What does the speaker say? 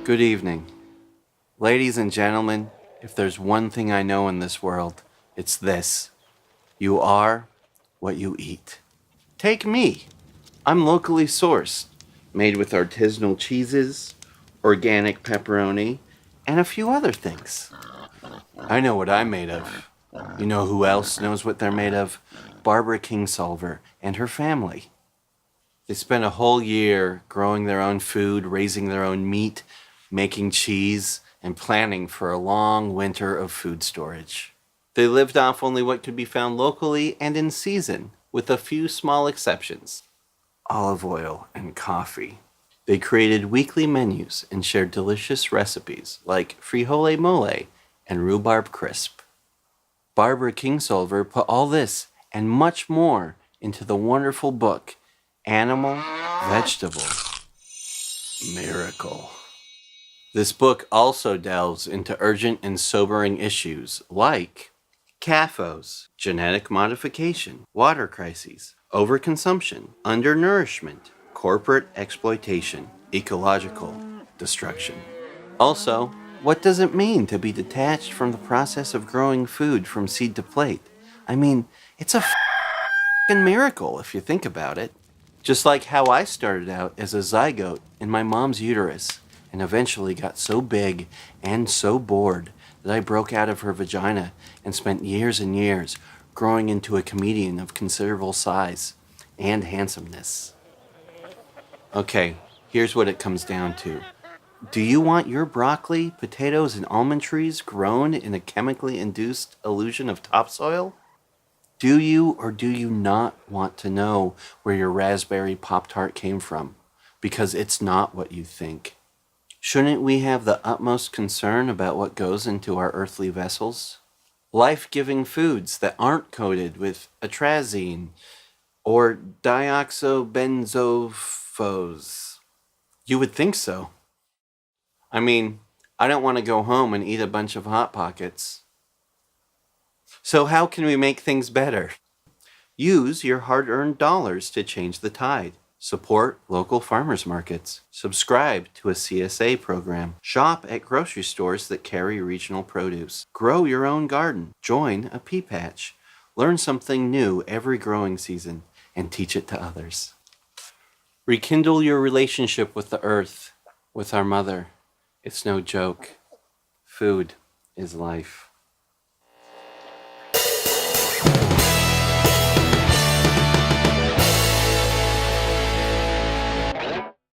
Good evening. Ladies and gentlemen, if there's one thing I know in this world, it's this. You are what you eat. Take me. I'm locally sourced, made with artisanal cheeses, organic pepperoni, and a few other things. I know what I'm made of. You know who else knows what they're made of? Barbara Kingsolver and her family. They spent a whole year growing their own food, raising their own meat, making cheese, and planning for a long winter of food storage. They lived off only what could be found locally and in season, with a few small exceptions: olive oil and coffee. They created weekly menus and shared delicious recipes like frijole mole and rhubarb crisp. Barbara Kingsolver put all this and much more into the wonderful book, Animal, Vegetable, Miracle. This book also delves into urgent and sobering issues like CAFOs, genetic modification, water crises, overconsumption, undernourishment, corporate exploitation, ecological destruction. Also, what does it mean to be detached from the process of growing food from seed to plate? I mean, it's a f***ing miracle if you think about it. Just like how I started out as a zygote in my mom's uterus and eventually got so big and so bored that I broke out of her vagina and spent years and years growing into a comedian of considerable size and handsomeness. Okay, here's what it comes down to. Do you want your broccoli, potatoes, and almond trees grown in a chemically induced illusion of topsoil? Do you or do you not want to know where your raspberry Pop-Tart came from? Because it's not what you think. Shouldn't we have the utmost concern about what goes into our earthly vessels? Life-giving foods that aren't coated with atrazine or dioxobenzophos. You would think so. I mean, I don't want to go home and eat a bunch of Hot Pockets. So how can we make things better? Use your hard-earned dollars to change the tide. Support local farmers markets. Subscribe to a CSA program. Shop at grocery stores that carry regional produce. Grow your own garden. Join a pea patch. Learn something new every growing season and teach it to others. Rekindle your relationship with the earth, with our mother. It's no joke. Food is life.